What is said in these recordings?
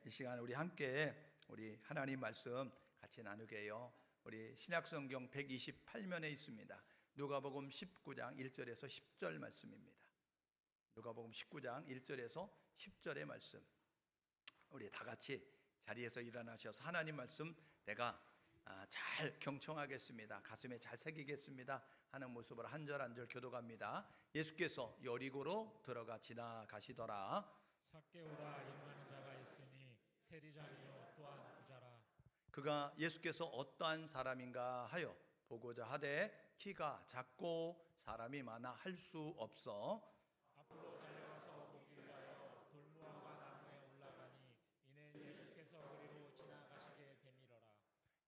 이 시간 우리 함께 우리 하나님 말씀 같이 나누게요. 우리 신약성경 128면에 있습니다. 누가복음 19장 1절에서 10절 말씀입니다. 누가복음 19장 1절에서 10절의 말씀. 우리 다 같이 자리에서 일어나셔서 하나님 말씀 내가 잘 경청하겠습니다. 가슴에 잘 새기겠습니다 하는 모습으로 한 절 한 절 교독합니다. 예수께서 여리고로 들어가 지나가시더라. 삭개오라 이름하는 자가 있으니 세리장이요 또한 부자라. 그가 예수께서 어떠한 사람인가 하여 보고자 하되 키가 작고 사람이 많아 할 수 없어 앞으로 달려가서 보기 위하여 돌무화과 나무에 올라가니 이는 예수께서 그리로 지나가시게 됨이러라.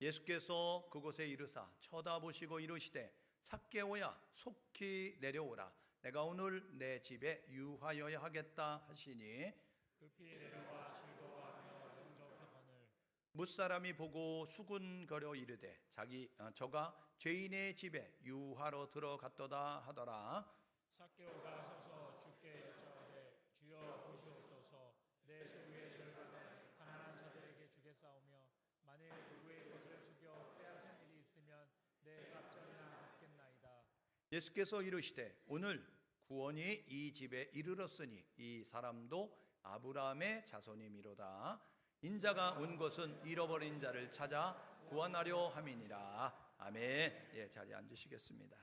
예수께서 그곳에 이르사 쳐다보시고 이르시되 삭개오야 속히 내려오라 내가 오늘 내 집에 유하여야 하겠다 하시니 급히 내려와 즐거워하며 영접하거늘 뭇사람이 보고 수군거려 이르되 저가 죄인의 집에 유하러 들어갔도다 하더라. 삭개오가 서서 주께 여짜오되 주여 보시옵소서 내 소유의 절반을 가난한 자들에게 주겠사오며 만일 누구의 것을 숙여 빼앗은 일이 있으면 내 갑절이나 갚겠나이다. 예수께서 이르시되 오늘 구원이 이 집에 이르렀으니 이 사람도 아브라함의 자손이미로다. 인자가 온 것은 잃어버린 자를 찾아 구원하려 함이니라. 아멘. 예, 자리에 앉으시겠습니다.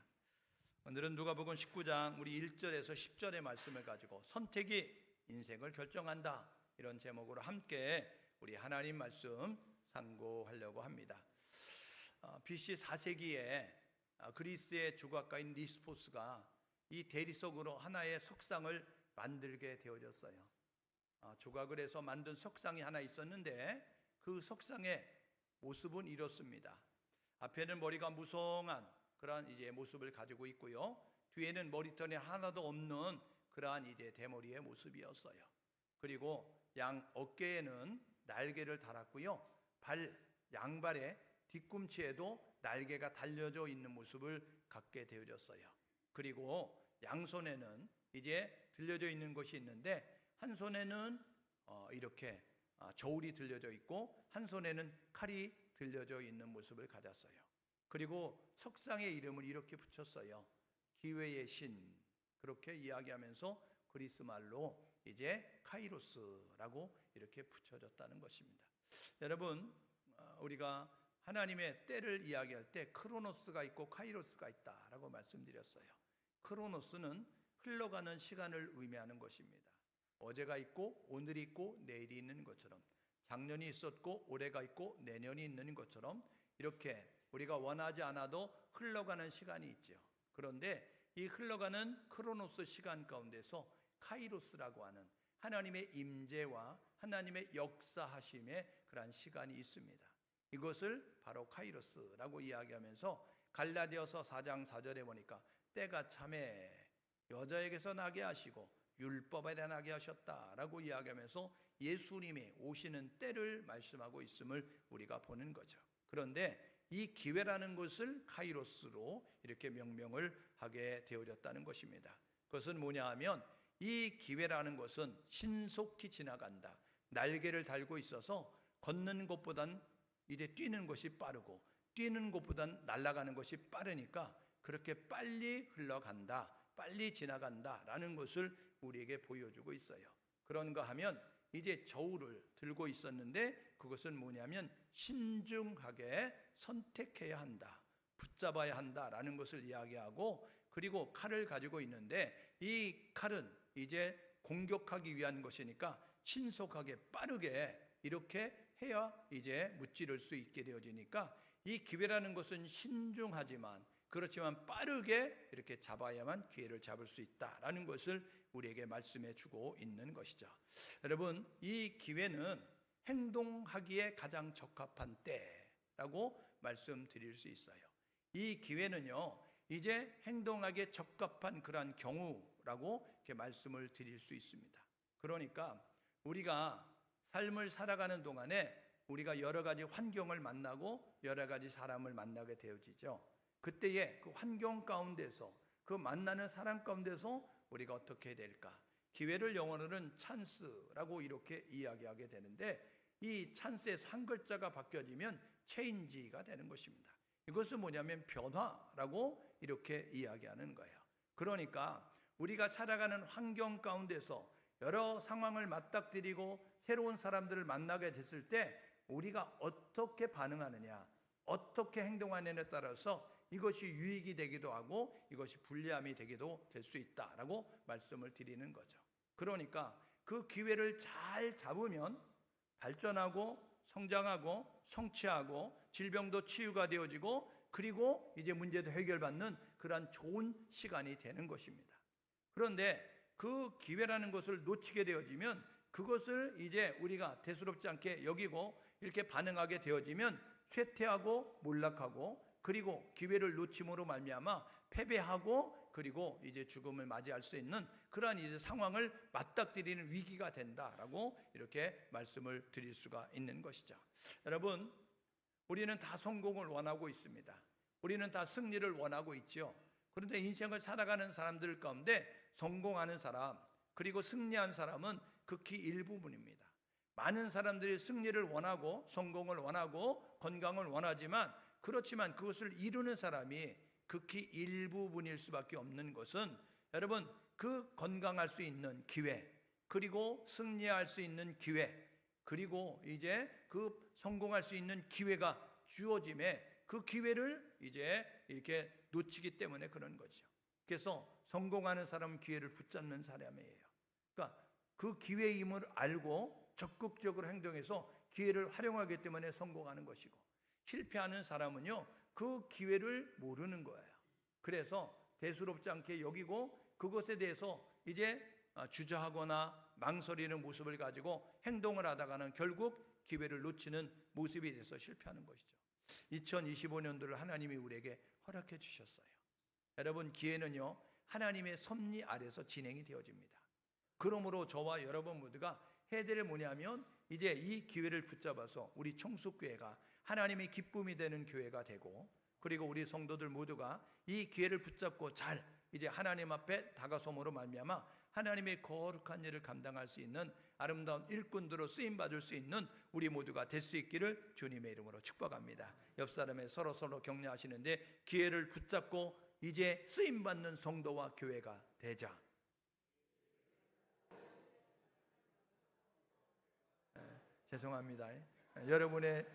오늘은 누가복음 19장 우리 1절에서 10절의 말씀을 가지고 선택이 인생을 결정한다 이런 제목으로 함께 우리 하나님 말씀 상고하려고 합니다. BC 4세기에 그리스의 조각가인 니스포스가 이 대리석으로 하나의 석상을 만들게 되어졌어요. 조각을 해서 만든 석상이 하나 있었는데 그 석상의 모습은 이렇습니다. 앞에는 머리가 무성한 그러한 이제 모습을 가지고 있고요. 뒤에는 머리털이 하나도 없는 그러한 이제 대머리의 모습이었어요. 그리고 양 어깨에는 날개를 달았고요. 양발의 뒤꿈치에도 날개가 달려져 있는 모습을 갖게 되어졌어요. 그리고 양손에는 이제 들려져 있는 것이 있는데 한 손에는 이렇게 저울이 들려져 있고 한 손에는 칼이 들려져 있는 모습을 가졌어요. 그리고 석상의 이름을 이렇게 붙였어요. 기회의 신. 그렇게 이야기하면서 그리스 말로 이제 카이로스라고 이렇게 붙여졌다는 것입니다. 여러분, 우리가 하나님의 때를 이야기할 때 크로노스가 있고 카이로스가 있다라고 말씀드렸어요. 크로노스는 흘러가는 시간을 의미하는 것입니다. 어제가 있고 오늘이 있고 내일이 있는 것처럼 작년이 있었고 올해가 있고 내년이 있는 것처럼 이렇게 우리가 원하지 않아도 흘러가는 시간이 있죠. 그런데 이 흘러가는 크로노스 시간 가운데서 카이로스라고 하는 하나님의 임재와 하나님의 역사하심의 그러한 시간이 있습니다. 이것을 바로 카이로스라고 이야기하면서 갈라디아서 4장 4절에 보니까 때가 참에 여자에게서 나게 하시고 율법에 나게 하셨다라고 이야기하면서 예수님이 오시는 때를 말씀하고 있음을 우리가 보는 거죠. 그런데 이 기회라는 것을 카이로스로 이렇게 명명을 하게 되어졌다는 것입니다. 그것은 뭐냐 하면 이 기회라는 것은 신속히 지나간다. 날개를 달고 있어서 걷는 것보단 이제 뛰는 것이 빠르고 뛰는 것보단 날아가는 것이 빠르니까 그렇게 빨리 흘러간다. 빨리 지나간다라는 것을 우리에게 보여주고 있어요. 그런가 하면 이제 저울을 들고 있었는데 그것은 뭐냐면 신중하게 선택해야 한다. 붙잡아야 한다라는 것을 이야기하고 그리고 칼을 가지고 있는데 이 칼은 이제 공격하기 위한 것이니까 신속하게 빠르게 이렇게 해야 이제 무찌를 수 있게 되어지니까 이 기회라는 것은 신중하지만 그렇지만 빠르게 이렇게 잡아야만 기회를 잡을 수 있다라는 것을 우리에게 말씀해 주고 있는 것이죠. 여러분, 이 기회는 행동하기에 가장 적합한 때라고 말씀드릴 수 있어요. 이 기회는요, 이제 행동하기에 적합한 그러한 경우라고 이렇게 말씀을 드릴 수 있습니다. 그러니까 우리가 삶을 살아가는 동안에 우리가 여러 가지 환경을 만나고 여러 가지 사람을 만나게 되어지죠. 그때의 그 환경 가운데서 그 만나는 사람 가운데서 우리가 어떻게 해야 될까? 기회를 영어로는 찬스라고 이렇게 이야기하게 되는데, 이 찬스에서 한 글자가 바뀌어지면 체인지가 되는 것입니다. 이것은 뭐냐면 변화라고 이렇게 이야기하는 거예요. 그러니까 우리가 살아가는 환경 가운데서 여러 상황을 맞닥뜨리고 새로운 사람들을 만나게 됐을 때 우리가 어떻게 반응하느냐, 어떻게 행동하느냐에 따라서 이것이 유익이 되기도 하고 이것이 불리함이 되기도 될 수 있다라고 말씀을 드리는 거죠. 그러니까 그 기회를 잘 잡으면 발전하고 성장하고 성취하고 질병도 치유가 되어지고 그리고 이제 문제도 해결받는 그러한 좋은 시간이 되는 것입니다. 그런데 그 기회라는 것을 놓치게 되어지면 그것을 이제 우리가 대수롭지 않게 여기고 이렇게 반응하게 되어지면 쇠퇴하고 몰락하고 그리고 기회를 놓침으로 말미암아 패배하고 그리고 이제 죽음을 맞이할 수 있는 그러한 이제 상황을 맞닥뜨리는 위기가 된다라고 이렇게 말씀을 드릴 수가 있는 것이죠. 여러분, 우리는 다 성공을 원하고 있습니다. 우리는 다 승리를 원하고 있죠. 그런데 인생을 살아가는 사람들 가운데 성공하는 사람 그리고 승리한 사람은 극히 일부분입니다. 많은 사람들이 승리를 원하고 성공을 원하고 건강을 원하지만 그렇지만 그것을 이루는 사람이 극히 일부분일 수밖에 없는 것은 여러분 그 건강할 수 있는 기회 그리고 승리할 수 있는 기회 그리고 이제 그 성공할 수 있는 기회가 주어짐에 그 기회를 이제 이렇게 놓치기 때문에 그런 거죠. 그래서 성공하는 사람은 기회를 붙잡는 사람이에요. 그러니까 그 기회임을 알고 적극적으로 행동해서 기회를 활용하기 때문에 성공하는 것이고 실패하는 사람은요 그 기회를 모르는 거예요. 그래서 대수롭지 않게 여기고 그것에 대해서 이제 주저하거나 망설이는 모습을 가지고 행동을 하다가는 결국 기회를 놓치는 모습이 돼서 실패하는 것이죠. 2025년도를 하나님이 우리에게 허락해 주셨어요. 여러분 기회는요 하나님의 섭리 아래서 진행이 되어집니다. 그러므로 저와 여러분 모두가 해야 될 뭐냐면 이제 이 기회를 붙잡아서 우리 청숙교회가 하나님의 기쁨이 되는 교회가 되고 그리고 우리 성도들 모두가 이 기회를 붙잡고 잘 이제 하나님 앞에 다가섬으로 말미암아 하나님의 거룩한 일을 감당할 수 있는 아름다운 일꾼들로 쓰임받을 수 있는 우리 모두가 될 수 있기를 주님의 이름으로 축복합니다. 옆 사람의 서로 격려하시는데 기회를 붙잡고 이제 쓰임받는 성도와 교회가 되자. 죄송합니다. 여러분의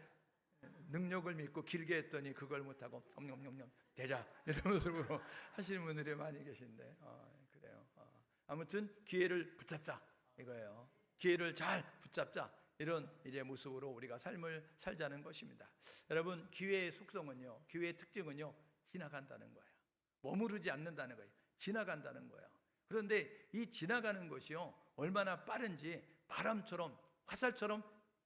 능력을 믿고 길게 했더니 그걸 못하고 엄냠냠냠 되자 이런 모습으로 하시는 분들이 많이 계신데 그래요. 아무튼 기회를 붙잡자 이거예요. 기회를 잘 붙잡자 이런 이제 모습으로 우리가 삶을 살자는 것입니다. 여러분 기회의 속성은요, 기회의 특징은요 지나간다는 거예요. 머무르지 않는다는 거예요. 지나간다는 거예요. 그런데 이 지나가는 것이요 얼마나 빠른지 바람처럼 화살처럼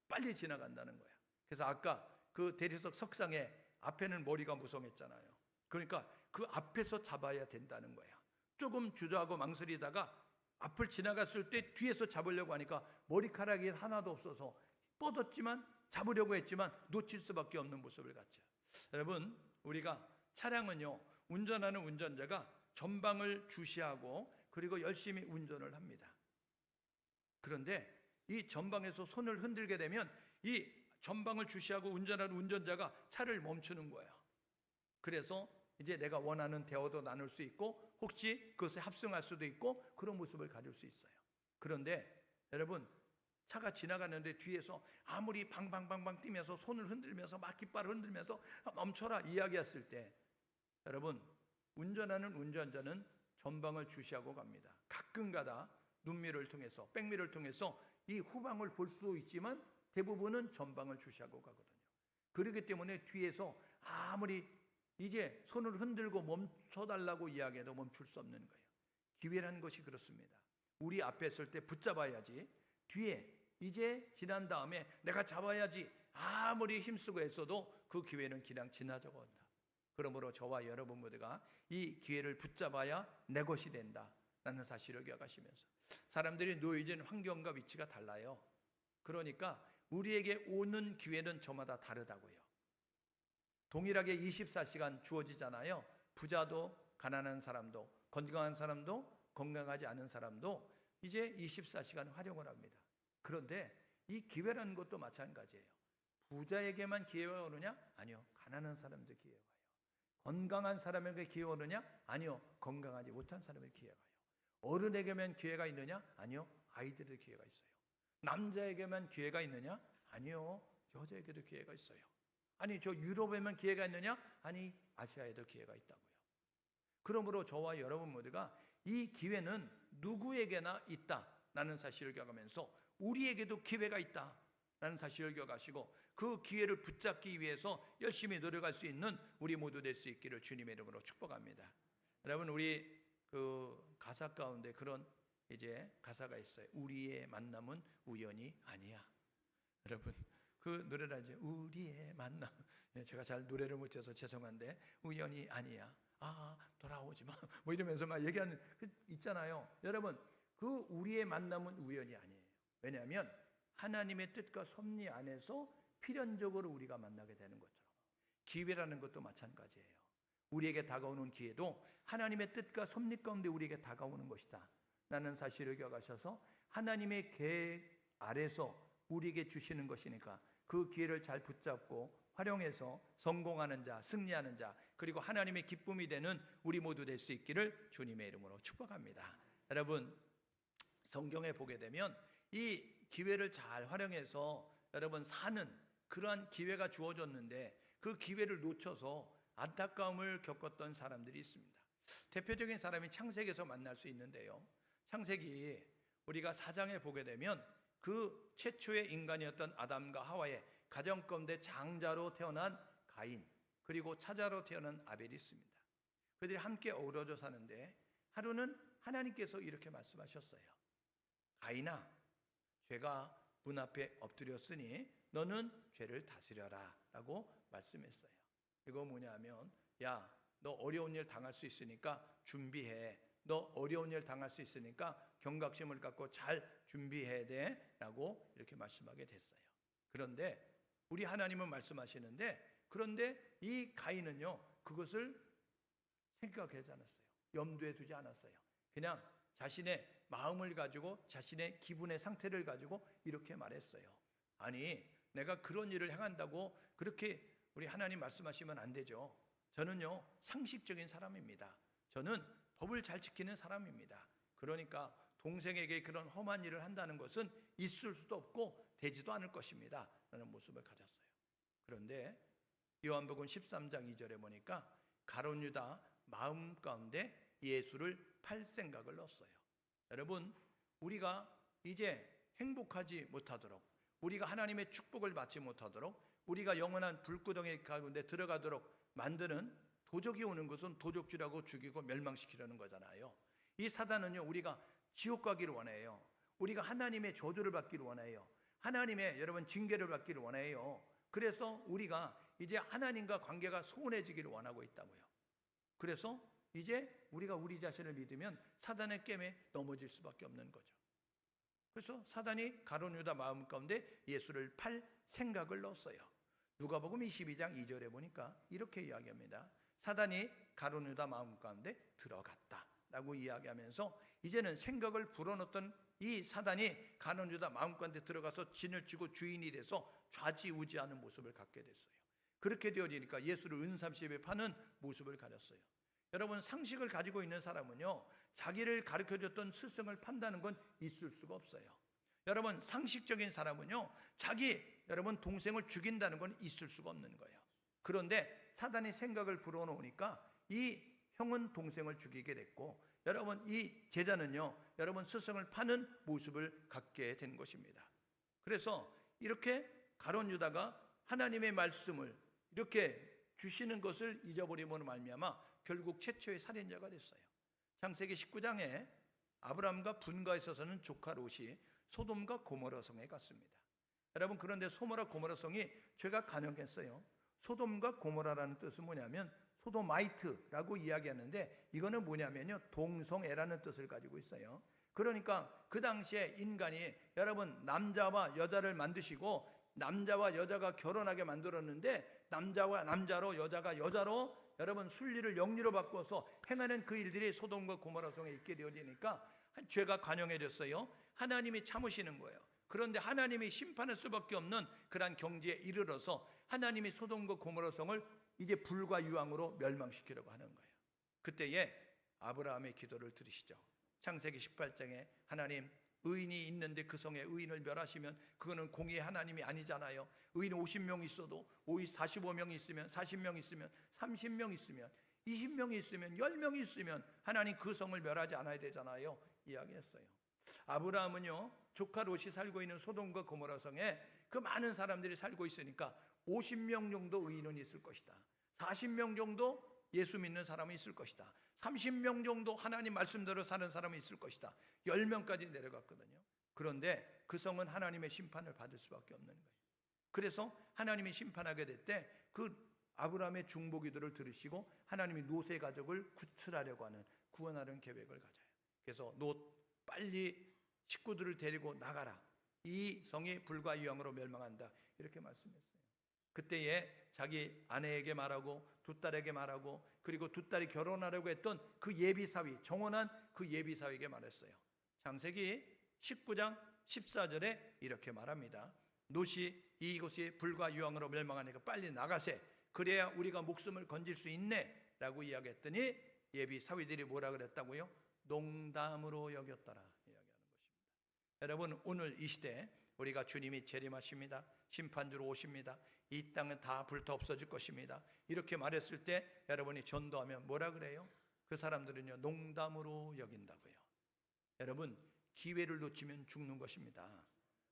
빨리 지나간다는 거예요. 그래서 아까 그 대리석 석상에 앞에는 머리가 무성했잖아요. 그러니까 그 앞에서 잡아야 된다는 거예요. 조금 주저하고 망설이다가 앞을 지나갔을 때 뒤에서 잡으려고 하니까 머리카락이 하나도 없어서 뻗었지만 잡으려고 했지만 놓칠 수밖에 없는 모습을 갖죠. 여러분 우리가 차량은요 운전하는 운전자가 전방을 주시하고 그리고 열심히 운전을 합니다. 그런데 이 전방에서 손을 흔들게 되면 이 전방을 주시하고 운전하는 운전자가 차를 멈추는 거예요. 그래서 이제 내가 원하는 대화도 나눌 수 있고 혹시 그것에 합승할 수도 있고 그런 모습을 가질 수 있어요. 그런데 여러분 차가 지나가는데 뒤에서 아무리 방방방방 뛰면서 손을 흔들면서 막 깃발을 흔들면서 멈춰라 이야기했을 때 여러분 운전하는 운전자는 전방을 주시하고 갑니다. 가끔가다 눈미를 통해서 백미를 통해서 이 후방을 볼 수 있지만 대부분은 전방을 주시하고 가거든요. 그렇기 때문에 뒤에서 아무리 이제 손을 흔들고 멈춰달라고 이야기해도 멈출 수 없는 거예요. 기회라는 것이 그렇습니다. 우리 앞에 있을 때 붙잡아야지 뒤에 이제 지난 다음에 내가 잡아야지 아무리 힘쓰고 애써도 그 기회는 그냥 지나자고 한다. 그러므로 저와 여러분 모두가 이 기회를 붙잡아야 내 것이 된다라는 사실을 기억하시면서 사람들이 놓여진 환경과 위치가 달라요. 그러니까 우리에게 오는 기회는 저마다 다르다고요. 동일하게 24시간 주어지잖아요. 부자도 가난한 사람도 건강한 사람도 건강하지 않은 사람도 이제 24시간 활용을 합니다. 그런데 이 기회라는 것도 마찬가지예요. 부자에게만 기회가 오느냐? 아니요. 가난한 사람도 기회가 와요. 건강한 사람에게 기회가 오느냐? 아니요. 건강하지 못한 사람에게 기회가 와요. 어른에게만 기회가 있느냐? 아니요. 아이들의 기회가 있어요. 남자에게만 기회가 있느냐? 아니요. 여자에게도 기회가 있어요. 아니, 저 유럽에만 기회가 있느냐? 아니, 아시아에도 기회가 있다고요. 그러므로 저와 여러분 모두가 이 기회는 누구에게나 있다라는 사실을 기억하면서 우리에게도 기회가 있다라는 사실을 기억하시고 그 기회를 붙잡기 위해서 열심히 노력할 수 있는 우리 모두 될 수 있기를 주님의 이름으로 축복합니다. 여러분, 우리 그 가사 가운데 그런 이제 가사가 있어요. 우리의 만남은 우연이 아니야. 여러분, 그 노래를 이제 우리의 만남, 제가 잘 노래를 못 쳐서 죄송한데 우연이 아니야. 아, 돌아오지 마. 뭐 이러면서 막 얘기하는 있잖아요. 여러분, 그 우리의 만남은 우연이 아니에요. 왜냐하면 하나님의 뜻과 섭리 안에서 필연적으로 우리가 만나게 되는 것처럼 기회라는 것도 마찬가지예요. 우리에게 다가오는 기회도 하나님의 뜻과 섭리 가운데 우리에게 다가오는 것이다 라는 사실을 기억하셔서 하나님의 계획 아래서 우리에게 주시는 것이니까 그 기회를 잘 붙잡고 활용해서 성공하는 자, 승리하는 자, 그리고 하나님의 기쁨이 되는 우리 모두 될 수 있기를 주님의 이름으로 축복합니다. 여러분, 성경에 보게 되면 이 기회를 잘 활용해서 여러분 사는 그러한 기회가 주어졌는데 그 기회를 놓쳐서 안타까움을 겪었던 사람들이 있습니다. 대표적인 사람이 창세기에서 만날 수 있는데요. 창세기 우리가 4장에 보게 되면 그 최초의 인간이었던 아담과 하와의 가정 가운데 장자로 태어난 가인, 그리고 차자로 태어난 아벨이 있습니다. 그들이 함께 어우러져 사는데 하루는 하나님께서 이렇게 말씀하셨어요. 가인아, 죄가 문 앞에 엎드렸으니 너는 죄를 다스려라 라고 말씀했어요. 이거 뭐냐면, 야, 너 어려운 일 당할 수 있으니까 준비해. 너 어려운 일 당할 수 있으니까 경각심을 갖고 잘 준비해야 돼 라고 이렇게 말씀하게 됐어요. 그런데 우리 하나님은 말씀하시는데, 그런데 이 가인은요 그것을 생각하지 않았어요. 염두에 두지 않았어요. 그냥 자신의 마음을 가지고 자신의 기분의 상태를 가지고 이렇게 말했어요. 아니, 내가 그런 일을 행한다고 그렇게 우리 하나님 말씀하시면 안 되죠. 저는요 상식적인 사람입니다. 저는 법을 잘 지키는 사람입니다. 그러니까 동생에게 그런 험한 일을 한다는 것은 있을 수도 없고 되지도 않을 것입니다 라는 모습을 가졌어요. 그런데 요한복음 13장 2절에 보니까 가룟 유다 마음 가운데 예수를 팔 생각을 넣었어요. 여러분, 우리가 이제 행복하지 못하도록, 우리가 하나님의 축복을 받지 못하도록, 우리가 영원한 불구덩이 가운데 들어가도록 만드는 도적이 오는 것은 도적질하고 죽이고 멸망시키려는 거잖아요. 이 사단은요 우리가 지옥 가기를 원해요. 우리가 하나님의 저주를 받기를 원해요. 하나님의 여러분 징계를 받기를 원해요. 그래서 우리가 이제 하나님과 관계가 소원해지기를 원하고 있다고요. 그래서 이제 우리가 우리 자신을 믿으면 사단의 깸에 넘어질 수밖에 없는 거죠. 그래서 사단이 가룟 유다 마음 가운데 예수를 팔 생각을 넣었어요. 누가복음 22장 2절에 보니까 이렇게 이야기합니다. 사단이 가룟 유다 마음 가운데 들어갔다라고 이야기하면서 이제는 생각을 불어넣었던 이 사단이 가룟 유다 마음 가운데 들어가서 진을 치고 주인이 돼서 좌지우지하는 모습을 갖게 됐어요. 그렇게 되어지니까 예수를 은삼십에 파는 모습을 가졌어요. 여러분, 상식을 가지고 있는 사람은요 자기를 가르쳐줬던 스승을 판다는 건 있을 수가 없어요. 여러분, 상식적인 사람은요 자기 여러분 동생을 죽인다는 건 있을 수가 없는 거예요. 그런데 사단이 생각을 불어넣으니까 이 형은 동생을 죽이게 됐고, 여러분 이 제자는요 여러분 스승을 파는 모습을 갖게 된 것입니다. 그래서 이렇게 가룟 유다가 하나님의 말씀을 이렇게 주시는 것을 잊어버림으로 말미암아 결국 최초의 살인자가 됐어요. 창세기 19장에 아브라함과 분가에 있어서는 조카 롯이 소돔과 고모라 성에 갔습니다. 여러분, 그런데 소모라 고모라 성이 죄가 간역했어요. 소돔과 고모라라는 뜻은 뭐냐면 소도마이트라고 이야기하는데, 이거는 뭐냐면요 동성애라는 뜻을 가지고 있어요. 그러니까 그 당시에 인간이 여러분 남자와 여자를 만드시고 남자와 여자가 결혼하게 만들었는데, 남자와 남자로 여자가 여자로 여러분 순리를 영리로 바꿔서 행하는 그 일들이 소돔과 고모라 성에 있게 되어지니까 죄가 관영해졌어요. 하나님이 참으시는 거예요. 그런데 하나님이 심판할 수밖에 없는 그러한 경지에 이르러서 하나님이 소돔과 고모라 성을 이제 불과 유황으로 멸망시키려고 하는 거예요. 그때에 아브라함의 기도를 들으시죠. 창세기 18장에 하나님, 의인이 있는데 그 성에 의인을 멸하시면 그거는 공의의 하나님이 아니잖아요. 의인 50명 있어도 45명이 있으면 40명 있으면 30명 있으면 20명이 있으면 10명이 있으면 하나님 그 성을 멸하지 않아야 되잖아요. 이야기했어요. 아브라함은요, 조카 롯이 살고 있는 소돔과 고모라 성에 그 많은 사람들이 살고 있으니까 50명 정도 의인은 있을 것이다. 40명 정도 예수 믿는 사람이 있을 것이다. 30명 정도 하나님 말씀대로 사는 사람이 있을 것이다. 10명까지 내려갔거든요. 그런데 그 성은 하나님의 심판을 받을 수밖에 없는 거예요. 그래서 하나님이 심판하게 될 때 그 아브라함의 중보기도를 들으시고 하나님이 롯의 가족을 구출하려고 하는, 구원하는 계획을 가져요. 그래서 롯, 빨리 식구들을 데리고 나가라. 이 성이 불과 유황으로 멸망한다. 이렇게 말씀했어요. 그때에 자기 아내에게 말하고 두 딸에게 말하고 그리고 두 딸이 결혼하려고 했던 그 예비사위, 정혼한 그 예비사위에게 말했어요. 창세기 19장 14절에 이렇게 말합니다. 롯이 이곳이 불과 유황으로 멸망하니까 빨리 나가세. 그래야 우리가 목숨을 건질 수 있네 라고 이야기했더니 예비사위들이 뭐라 그랬다고요? 농담으로 여겼더라 이야기하는 것입니다. 여러분, 오늘 이 시대 우리가 주님이 재림하십니다. 심판주로 오십니다. 이 땅은 다 불타 없어질 것입니다. 이렇게 말했을 때 여러분이 전도하면 뭐라 그래요? 그 사람들은요, 농담으로 여긴다고요. 여러분, 기회를 놓치면 죽는 것입니다.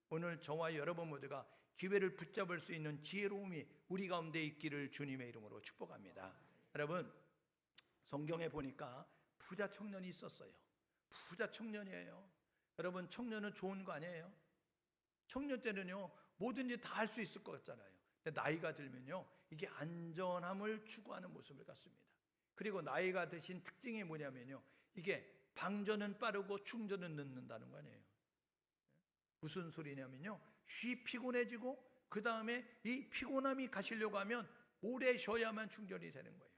오늘 저와 여러분 모두가 기회를 붙잡을 수 있는 지혜로움이 우리 가운데 있기를 주님의 이름으로 축복합니다. 여러분, 성경에 보니까 부자 청년이 있었어요. 부자 청년이에요. 여러분, 청년은 좋은 거 아니에요? 청년 때는요, 뭐든지 다 할 수 있을 것 같잖아요. 근데 나이가 들면요, 이게 안전함을 추구하는 모습을 갖습니다. 그리고 나이가 드신 특징이 뭐냐면요, 이게 방전은 빠르고 충전은 늦는다는 거 아니에요. 무슨 소리냐면요, 쉬 피곤해지고 그 다음에 이 피곤함이 가시려고 하면 오래 쉬어야만 충전이 되는 거예요.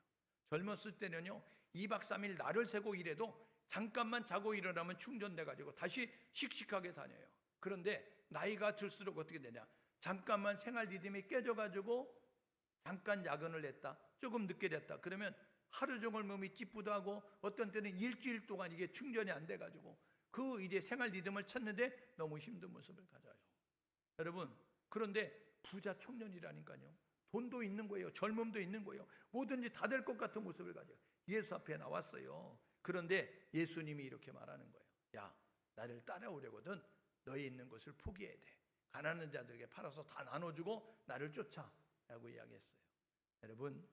젊었을 때는요, 2박 3일 날을 새고 일해도 잠깐만 자고 일어나면 충전돼가지고 다시 씩씩하게 다녀요. 그런데 나이가 들수록 어떻게 되냐, 잠깐만 생활 리듬이 깨져가지고 잠깐 야근을 했다, 조금 늦게 됐다 그러면 하루 종일 몸이 찌뿌둥하고 어떤 때는 일주일 동안 이게 충전이 안 돼가지고 그 이제 생활 리듬을 찾는데 너무 힘든 모습을 가져요. 여러분, 그런데 부자 청년이라니까요, 돈도 있는 거예요. 젊음도 있는 거예요. 뭐든지 다 될 것 같은 모습을 가져요. 예수 앞에 나왔어요. 그런데 예수님이 이렇게 말하는 거예요. 야, 나를 따라오려거든 너희 있는 것을 포기해야 돼. 가난한 자들에게 팔아서 다 나눠주고 나를 쫓아 라고 이야기했어요. 여러분,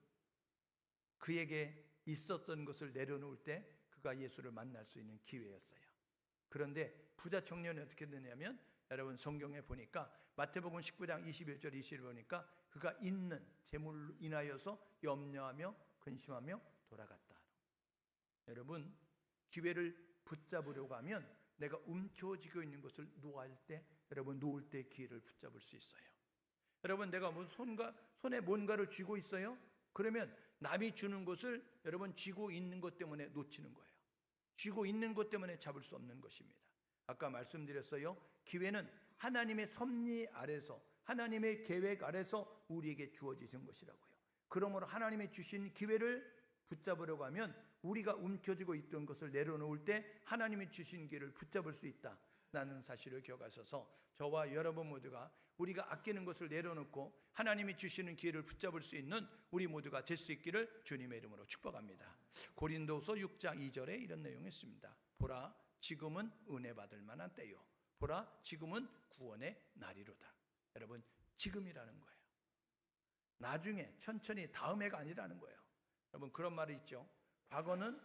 그에게 있었던 것을 내려놓을 때 그가 예수를 만날 수 있는 기회였어요. 그런데 부자 청년이 어떻게 되냐면, 여러분 성경에 보니까 마태복음 19장 21절 20절 보니까 그가 있는 재물로 인하여서 염려하며 근심하며 돌아갔다. 여러분, 기회를 붙잡으려고 하면 내가 움켜쥐고 있는 것을 놓을 때, 여러분 놓을 때 기회를 붙잡을 수 있어요. 여러분, 내가 뭐 손에 뭔가를 쥐고 있어요? 그러면 남이 주는 것을 여러분 쥐고 있는 것 때문에 놓치는 거예요. 쥐고 있는 것 때문에 잡을 수 없는 것입니다. 아까 말씀드렸어요. 기회는 하나님의 섭리 아래서, 하나님의 계획 아래서 우리에게 주어지신 것이라고요. 그러므로 하나님이 주신 기회를 붙잡으려고 하면 우리가 움켜쥐고 있던 것을 내려놓을 때 하나님이 주신 기회를 붙잡을 수 있다는 사실을 기억하셔서 저와 여러분 모두가 우리가 아끼는 것을 내려놓고 하나님이 주시는 기회를 붙잡을 수 있는 우리 모두가 될 수 있기를 주님의 이름으로 축복합니다. 고린도서 6장 2절에 이런 내용이 있습니다. 보라, 지금은 은혜 받을 만한 때요, 보라, 지금은 구원의 날이로다. 여러분, 지금이라는 거예요. 나중에 천천히 다음해가 아니라는 거예요. 여러분, 그런 말이 있죠. 과거는,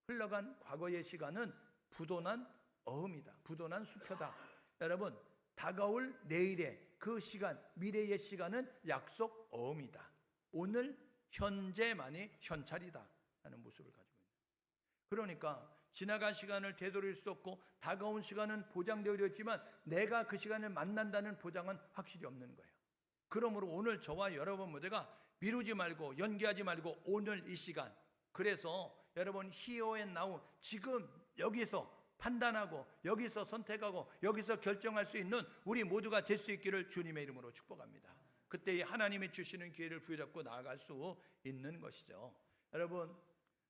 흘러간 과거의 시간은 부도난 어음이다, 부도난 수표다. 여러분, 다가올 내일의 그 시간, 미래의 시간은 약속 어음이다. 오늘 현재만이 현찰이다 하는 모습을 가지고 있는. 그러니까 지나간 시간을 되돌릴 수 없고 다가온 시간은 보장되어 있지만 내가 그 시간을 만난다는 보장은 확실히 없는 거예요. 그러므로 오늘 저와 여러분 모두가 미루지 말고 연기하지 말고 오늘 이 시간, 그래서 여러분 here and now, 지금 여기서 판단하고 여기서 선택하고 여기서 결정할 수 있는 우리 모두가 될 수 있기를 주님의 이름으로 축복합니다. 그때 하나님이 주시는 기회를 부여잡고 나아갈 수 있는 것이죠. 여러분,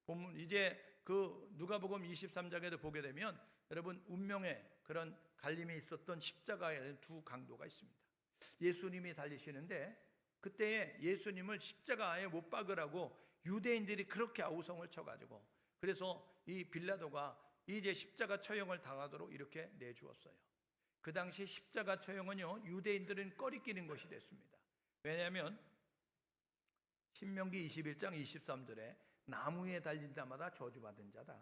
본문 이제 그 누가복음 23장에도 보게 되면 여러분 운명의 그런 갈림이 있었던 십자가의 두 강도가 있습니다. 예수님이 달리시는데 그때에 예수님을 십자가에 못 박으라고 유대인들이 그렇게 아우성을 쳐가지고 그래서 이 빌라도가 이제 십자가 처형을 당하도록 이렇게 내주었어요. 그 당시 십자가 처형은요 유대인들은 꺼리끼는 것이 됐습니다. 왜냐하면 신명기 21장 23절에 나무에 달린 자마다 저주받은 자다.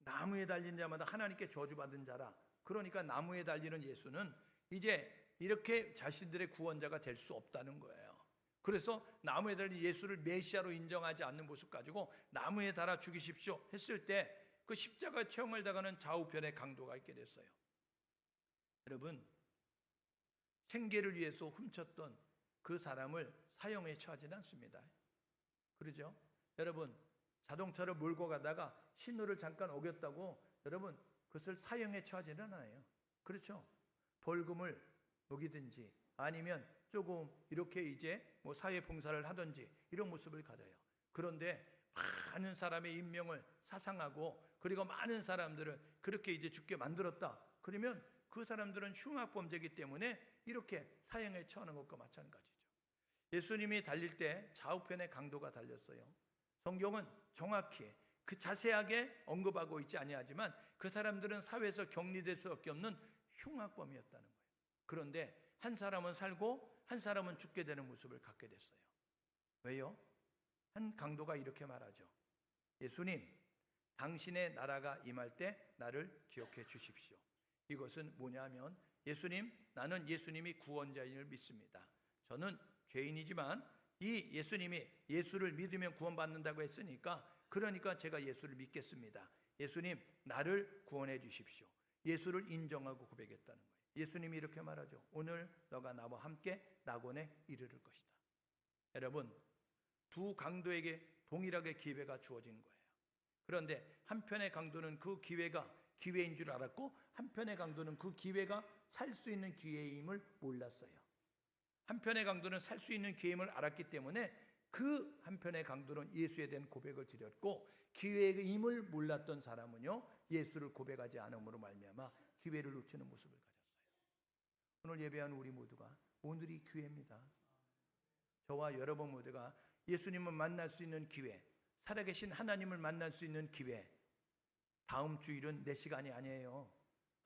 나무에 달린 자마다 하나님께 저주받은 자라. 그러니까 나무에 달리는 예수는 이제 이렇게 자신들의 구원자가 될 수 없다는 거예요. 그래서 나무에 달린 예수를 메시아로 인정하지 않는 모습 가지고 나무에 달아 죽이십시오 했을 때 그 십자가 처형을 당하는 좌우편의 강도가 있게 됐어요. 여러분, 생계를 위해서 훔쳤던 그 사람을 사형에 처하지는 않습니다. 그러죠? 여러분, 자동차를 몰고 가다가 신호를 잠깐 어겼다고 여러분 그것을 사형에 처하지는 않아요. 그렇죠? 벌금을 먹이든지 아니면 조금 이렇게 이제 뭐 사회 봉사를 하든지 이런 모습을 가져요. 그런데 많은 사람의 인명을 사상하고 그리고 많은 사람들을 그렇게 이제 죽게 만들었다. 그러면 그 사람들은 흉악범죄이기 때문에 이렇게 사형에 처하는 것과 마찬가지죠. 예수님이 달릴 때 좌우편의 강도가 달렸어요. 성경은 정확히 그 자세하게 언급하고 있지 아니하지만 그 사람들은 사회에서 격리될 수밖에 없는 흉악범이었다는 거예요. 그런데 한 사람은 살고 한 사람은 죽게 되는 모습을 갖게 됐어요. 왜요? 한 강도가 이렇게 말하죠. 예수님, 당신의 나라가 임할 때 나를 기억해 주십시오. 이것은 뭐냐면 예수님, 나는 예수님이 구원자임을 믿습니다. 저는 죄인이지만 이 예수님이 예수를 믿으면 구원받는다고 했으니까 그러니까 제가 예수를 믿겠습니다. 예수님, 나를 구원해 주십시오. 예수를 인정하고 고백했다는 거예요. 예수님이 이렇게 말하죠. 오늘 너가 나와 함께 낙원에 이르를 것이다. 여러분, 두 강도에게 동일하게 기회가 주어진 거예요. 그런데 한편의 강도는 그 기회가 기회인 줄 알았고 한편의 강도는 그 기회가 살 수 있는 기회임을 몰랐어요. 한편의 강도는 살 수 있는 기회임을 알았기 때문에 그 한편의 강도는 예수에 대한 고백을 드렸고 기회임을 몰랐던 사람은요 예수를 고백하지 않음으로 말미암아 기회를 놓치는 모습을 가졌어요. 오늘 예배하는 우리 모두가 오늘이 기회입니다. 저와 여러분 모두가 예수님을 만날 수 있는 기회, 살아계신 하나님을 만날 수 있는 기회. 다음 주일은 내 시간이 아니에요.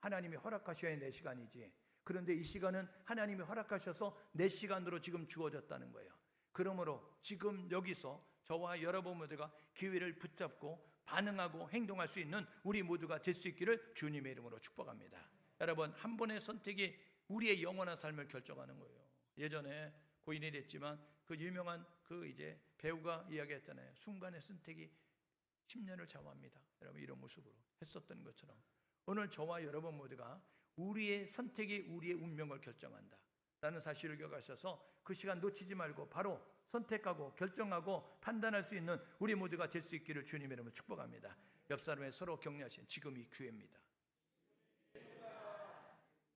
하나님이 허락하셔야 내 시간이지. 그런데 이 시간은 하나님이 허락하셔서 내 시간으로 지금 주어졌다는 거예요. 그러므로 지금 여기서 저와 여러분 모두가 기회를 붙잡고 반응하고 행동할 수 있는 우리 모두가 될 수 있기를 주님의 이름으로 축복합니다. 여러분, 한 번의 선택이 우리의 영원한 삶을 결정하는 거예요. 예전에 고인이 됐지만 그 유명한 그 이제 배우가 이야기했잖아요. 순간의 선택이 10년을 좌우합니다. 여러분, 이런 모습으로 했었던 것처럼 오늘 저와 여러분 모두가 우리의 선택이 우리의 운명을 결정한다 라는 사실을 기억하셔서 그 시간 놓치지 말고 바로 선택하고 결정하고 판단할 수 있는 우리 모두가 될 수 있기를 주님의 이름으로 축복합니다. 옆 사람의 서로 격려하신 지금이 기회입니다.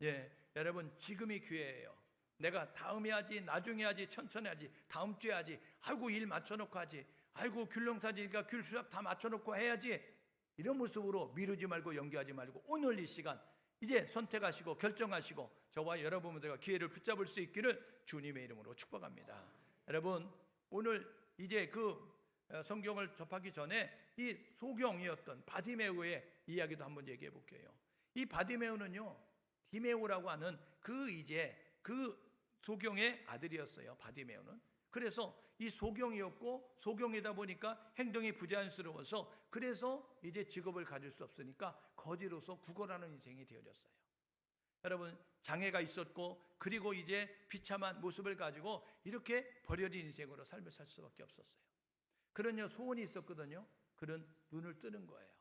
예, 여러분, 지금이 기회예요. 내가 다음에 하지, 나중에 하지, 천천히 하지, 다음 주에 하지, 아이고 일 맞춰놓고 하지, 아이고 귤렁타지니까 귤 수작 다 맞춰놓고 해야지, 이런 모습으로 미루지 말고 연기하지 말고 오늘 이 시간 이제 선택하시고 결정하시고 저와 여러분들과 기회를 붙잡을 수 있기를 주님의 이름으로 축복합니다. 여러분, 오늘 이제 그 성경을 접하기 전에 이 소경이었던 바디메우의 이야기도 한번 얘기해 볼게요. 이 바디메우는요 디메우라고 하는 그 이제 그 소경의 아들이었어요. 바디메우는. 그래서 이 소경이었고 소경이다 보니까 행동이 부자연스러워서 그래서 이제 직업을 가질 수 없으니까 거지로서 구걸하는 인생이 되어졌어요. 여러분, 장애가 있었고 그리고 이제 비참한 모습을 가지고 이렇게 버려진 인생으로 삶을 살 수밖에 없었어요. 그런요 소원이 있었거든요. 그런 눈을 뜨는 거예요.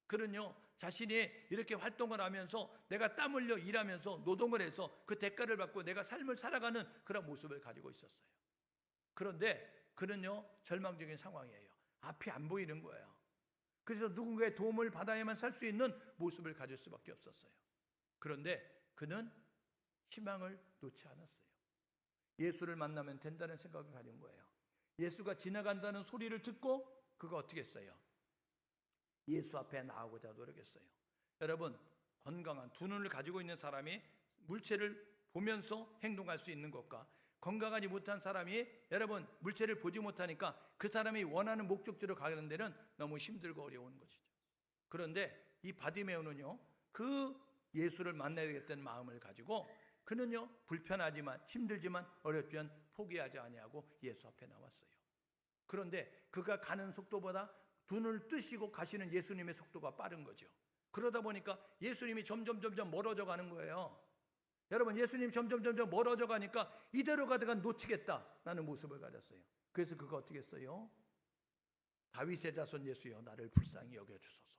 그런요 자신이 이렇게 활동을 하면서 내가 땀 흘려 일하면서 노동을 해서 그 대가를 받고 내가 삶을 살아가는 그런 모습을 가지고 있었어요. 그런데 그는요 절망적인 상황이에요. 앞이 안 보이는 거예요. 그래서 누군가의 도움을 받아야만 살 수 있는 모습을 가질 수밖에 없었어요. 그런데 그는 희망을 놓지 않았어요. 예수를 만나면 된다는 생각을 가진 거예요. 예수가 지나간다는 소리를 듣고 그가 어떻게 했어요? 예수 앞에 나오고자 노력했어요. 여러분, 건강한 두 눈을 가지고 있는 사람이 물체를 보면서 행동할 수 있는 것과 건강하지 못한 사람이 여러분 물체를 보지 못하니까 그 사람이 원하는 목적지로 가는 데는 너무 힘들고 어려운 것이죠. 그런데 이 바디메오는요, 그 예수를 만나야겠다는 마음을 가지고 그는요, 불편하지만 힘들지만 어렵지만 포기하지 아니하고 예수 앞에 나왔어요. 그런데 그가 가는 속도보다 두 눈을 뜨시고 가시는 예수님의 속도가 빠른 거죠. 그러다 보니까 예수님이 점점 멀어져 가는 거예요. 여러분, 예수님 점점 멀어져 가니까 이대로 가다가 놓치겠다라는 모습을 가졌어요. 그래서 그가 어떻게 했어요? 다윗의 자손 예수여, 나를 불쌍히 여겨주소서.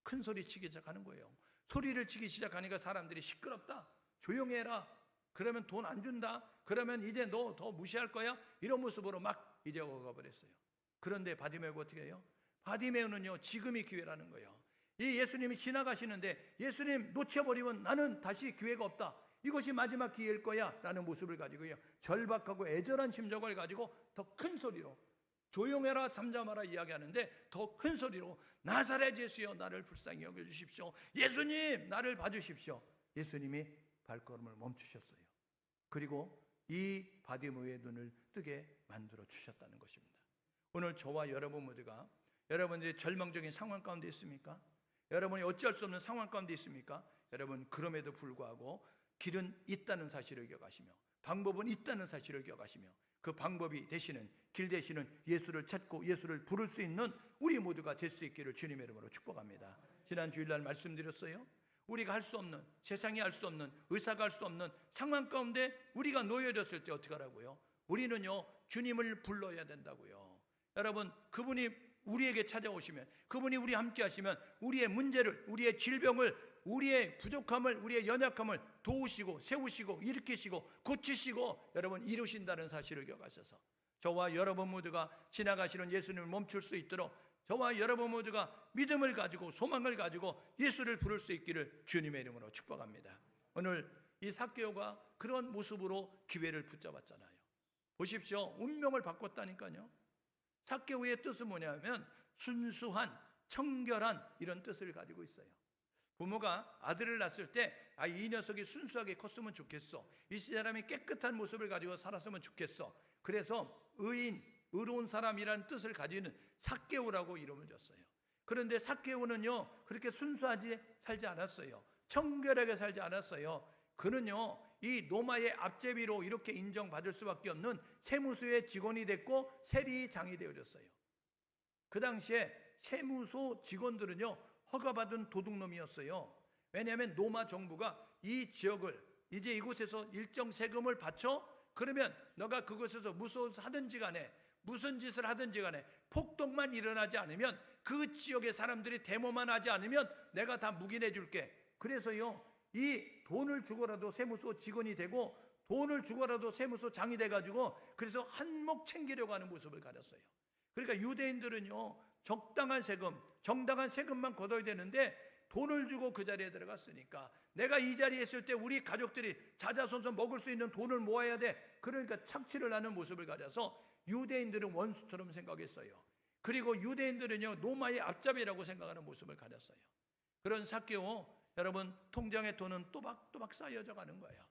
큰 소리 치기 시작하는 거예요. 소리를 치기 시작하니까 사람들이 시끄럽다, 조용해라, 그러면 돈 안 준다, 그러면 이제 너 더 무시할 거야, 이런 모습으로 막 이제 가버렸어요. 그런데 바디메오가 어떻게 해요? 바디메오는요, 지금이 기회라는 거예요. 이 예수님이 지나가시는데 예수님 놓쳐버리면 나는 다시 기회가 없다, 이것이 마지막 기회일 거야 라는 모습을 가지고요, 절박하고 애절한 심정을 가지고 더 큰 소리로, 조용해라 잠잠하라 이야기하는데 더 큰 소리로 나사렛 예수여, 나를 불쌍히 여겨주십시오. 예수님, 나를 봐주십시오. 예수님이 발걸음을 멈추셨어요. 그리고 이 바디메오의 눈을 뜨게 만들어 주셨다는 것입니다. 오늘 저와 여러분 모두가 여러분들이 절망적인 상황 가운데 있습니까? 여러분이 어찌할 수 없는 상황 가운데 있습니까? 여러분, 그럼에도 불구하고 길은 있다는 사실을 기억하시며 방법은 있다는 사실을 기억하시며 그 방법이 되시는, 길 되시는 예수를 찾고 예수를 부를 수 있는 우리 모두가 될 수 있기를 주님의 이름으로 축복합니다. 지난 주일날 말씀드렸어요. 우리가 할 수 없는, 세상이 할 수 없는, 의사가 할 수 없는 상황 가운데 우리가 놓여졌을 때 어떻게 하라고요? 우리는요, 주님을 불러야 된다고요. 여러분, 그분이 우리에게 찾아오시면, 그분이 우리 함께 하시면 우리의 문제를, 우리의 질병을, 우리의 부족함을, 우리의 연약함을 도우시고 세우시고 일으키시고 고치시고 여러분 이루신다는 사실을 기억하셔서 저와 여러분 모두가 지나가시는 예수님을 멈출 수 있도록 저와 여러분 모두가 믿음을 가지고 소망을 가지고 예수를 부를 수 있기를 주님의 이름으로 축복합니다. 오늘 이 삭개오가 그런 모습으로 기회를 붙잡았잖아요. 보십시오, 운명을 바꿨다니까요. 삭개오의 뜻은 뭐냐면 순수한, 청결한, 이런 뜻을 가지고 있어요. 부모가 아들을 낳았을 때 이 녀석이 순수하게 컸으면 좋겠어, 이 사람이 깨끗한 모습을 가지고 살았으면 좋겠어, 그래서 의인, 의로운 사람이라는 뜻을 가지는 삭개오라고 이름을 줬어요. 그런데 삭개오는요, 그렇게 순수하게 살지 않았어요. 청결하게 살지 않았어요. 그는요, 이 로마의 앞제비로 이렇게 인정받을 수밖에 없는 세무소의 직원이 됐고 세리장이 되어졌어요. 그 당시에 세무소 직원들은요, 허가받은 도둑놈이었어요. 왜냐하면 로마 정부가 이 지역을, 이제 이곳에서 일정 세금을 바쳐, 그러면 너가 그곳에서 무슨 하든지 간에, 무슨 짓을 하든지 간에 폭동만 일어나지 않으면, 그 지역의 사람들이 데모만 하지 않으면 내가 다 묵인해 줄게. 그래서요, 이 돈을 주고라도 세무소 직원이 되고 돈을 주고라도 세무소 장이 돼가지고 그래서 한몫 챙기려고 하는 모습을 가졌어요. 그러니까 유대인들은요, 적당한 세금, 정당한 세금만 걷어야 되는데 돈을 주고 그 자리에 들어갔으니까 내가 이 자리에 있을 때 우리 가족들이 자자손손 먹을 수 있는 돈을 모아야 돼. 그러니까 착취를 하는 모습을 가져서 유대인들은 원수처럼 생각했어요. 그리고 유대인들은요, 로마의 앞잡이라고 생각하는 모습을 가졌어요. 그런 삭개오, 여러분, 통장에 돈은 또박또박 쌓여져 가는 거예요.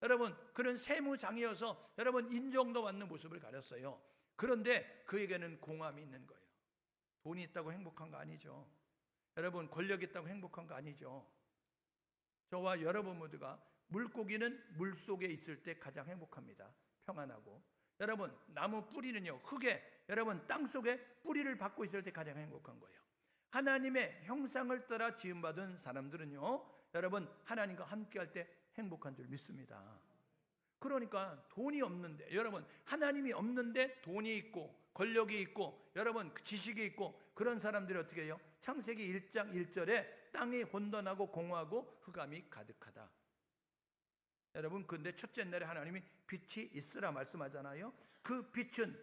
여러분, 그런 세무장이어서 여러분 인정도 받는 모습을 가졌어요. 그런데 그에게는 공함이 있는 거예요. 돈이 있다고 행복한 거 아니죠. 여러분, 권력이 있다고 행복한 거 아니죠. 저와 여러분 모두가, 물고기는 물속에 있을 때 가장 행복합니다. 평안하고. 여러분, 나무 뿌리는요, 흙에, 여러분 땅속에 뿌리를 받고 있을 때 가장 행복한 거예요. 하나님의 형상을 따라 지음받은 사람들은요, 여러분 하나님과 함께할 때 행복한 줄 믿습니다. 그러니까 돈이 없는데, 여러분 하나님이 없는데 돈이 있고 권력이 있고 여러분 지식이 있고 그런 사람들이 어떻게 해요? 창세기 1장 1절에 땅이 혼돈하고 공허하고 흑암이 가득하다. 여러분, 근데 첫째 날에 하나님이 빛이 있으라 말씀하잖아요. 그 빛은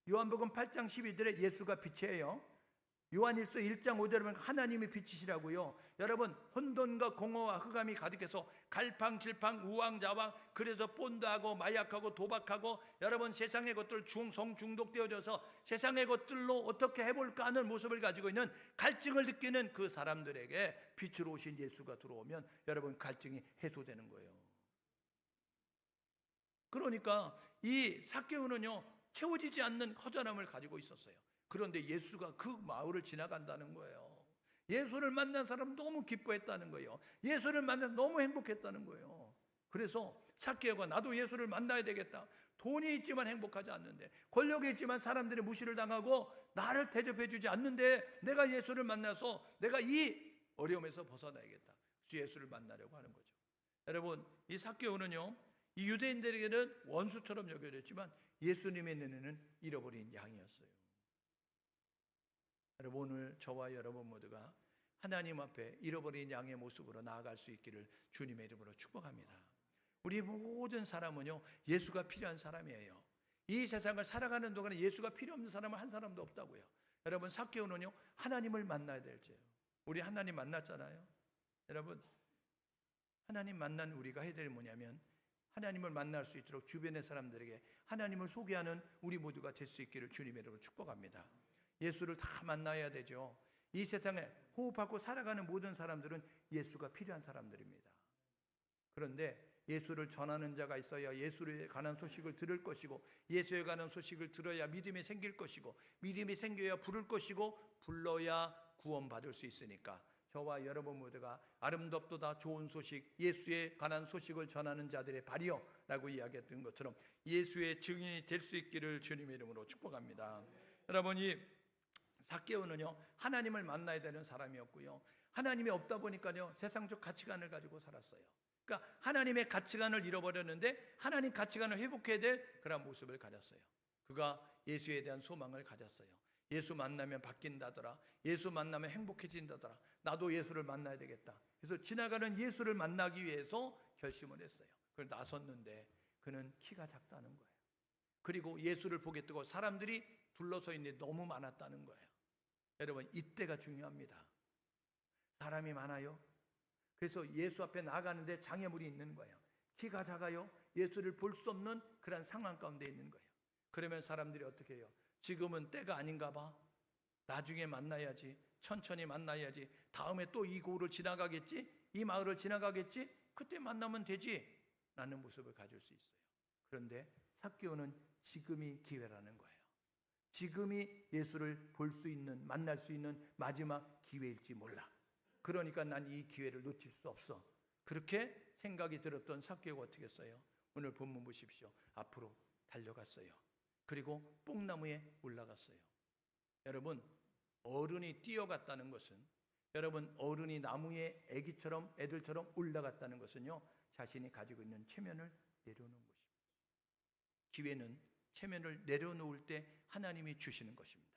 요한복음 8장 12절에 예수가 빛이에요. 요한일서 1장 5절에 보면 하나님의 빛이시라고요. 여러분, 혼돈과 공허와 흑암이 가득해서 갈팡질팡 우왕좌왕, 그래서 본드하고 마약하고 도박하고 여러분 세상의 것들 성중독되어져서 세상의 것들로 어떻게 해볼까 하는 모습을 가지고 있는 갈증을 느끼는 그 사람들에게 빛으로 오신 예수가 들어오면 여러분 갈증이 해소되는 거예요. 그러니까 이 삭개오는요 채워지지 않는 허전함을 가지고 있었어요. 그런데 예수가 그 마을을 지나간다는 거예요. 예수를 만난 사람 너무 기뻐했다는 거예요. 예수를 만나서 너무 행복했다는 거예요. 그래서 삭개오가 나도 예수를 만나야 되겠다. 돈이 있지만 행복하지 않는데, 권력이 있지만 사람들의 무시를 당하고 나를 대접해 주지 않는데 내가 예수를 만나서 내가 이 어려움에서 벗어나야겠다. 예수를 만나려고 하는 거죠. 여러분, 이 삭개오는요 이 유대인들에게는 원수처럼 여겨졌지만 예수님의 눈에는 잃어버린 양이었어요. 여러분, 오늘 저와 여러분 모두가 하나님 앞에 잃어버린 양의 모습으로 나아갈 수 있기를 주님의 이름으로 축복합니다. 우리 모든 사람은요 예수가 필요한 사람이에요. 이 세상을 살아가는 동안에 예수가 필요 없는 사람은 한 사람도 없다고요. 여러분, 삭개오는요 하나님을 만나야 될지요. 우리 하나님 만났잖아요. 여러분, 하나님 만난 우리가 해야 될 뭐냐면 하나님을 만날 수 있도록 주변의 사람들에게 하나님을 소개하는 우리 모두가 될 수 있기를 주님의 이름으로 축복합니다. 예수를 다 만나야 되죠. 이 세상에 호흡하고 살아가는 모든 사람들은 예수가 필요한 사람들입니다. 그런데 예수를 전하는 자가 있어야 예수에 관한 소식을 들을 것이고, 예수에 관한 소식을 들어야 믿음이 생길 것이고, 믿음이 생겨야 부를 것이고, 불러야 구원받을 수 있으니까 저와 여러분 모두가 아름답도다 좋은 소식, 예수에 관한 소식을 전하는 자들의 발이요 라고 이야기했던 것처럼 예수의 증인이 될 수 있기를 주님의 이름으로 축복합니다. 여러분, 이 삭개오는요 하나님을 만나야 되는 사람이었고요, 하나님이 없다 보니까요 세상적 가치관을 가지고 살았어요. 그러니까 하나님의 가치관을 잃어버렸는데 하나님 가치관을 회복해야 될 그런 모습을 가졌어요. 그가 예수에 대한 소망을 가졌어요. 예수 만나면 바뀐다더라, 예수 만나면 행복해진다더라, 나도 예수를 만나야 되겠다. 그래서 지나가는 예수를 만나기 위해서 결심을 했어요. 그걸 나섰는데 그는 키가 작다는 거예요. 그리고 예수를 보게 뜨고 사람들이 둘러서 있는데 너무 많았다는 거예요. 여러분, 이때가 중요합니다. 사람이 많아요. 그래서 예수 앞에 나가는데 장애물이 있는 거예요. 키가 작아요. 예수를 볼 수 없는 그런 상황 가운데 있는 거예요. 그러면 사람들이 어떻게 해요? 지금은 때가 아닌가 봐. 나중에 만나야지. 천천히 만나야지. 다음에 또 이 고을을 지나가겠지? 이 마을을 지나가겠지? 그때 만나면 되지. 라는 모습을 가질 수 있어요. 그런데 삭개오는 지금이 기회라는 거예요. 지금이 예수를 볼 수 있는, 만날 수 있는 마지막 기회일지 몰라. 그러니까 난 이 기회를 놓칠 수 없어. 그렇게 생각이 들었던 삭개오가 어떻게 했어요? 오늘 본문 보십시오. 앞으로 달려갔어요. 그리고 뽕나무에 올라갔어요. 여러분, 어른이 뛰어갔다는 것은, 여러분 어른이 나무에 애들처럼 올라갔다는 것은요 자신이 가지고 있는 체면을 내려놓은 것입니다. 기회는 체면을 내려놓을 때 하나님이 주시는 것입니다.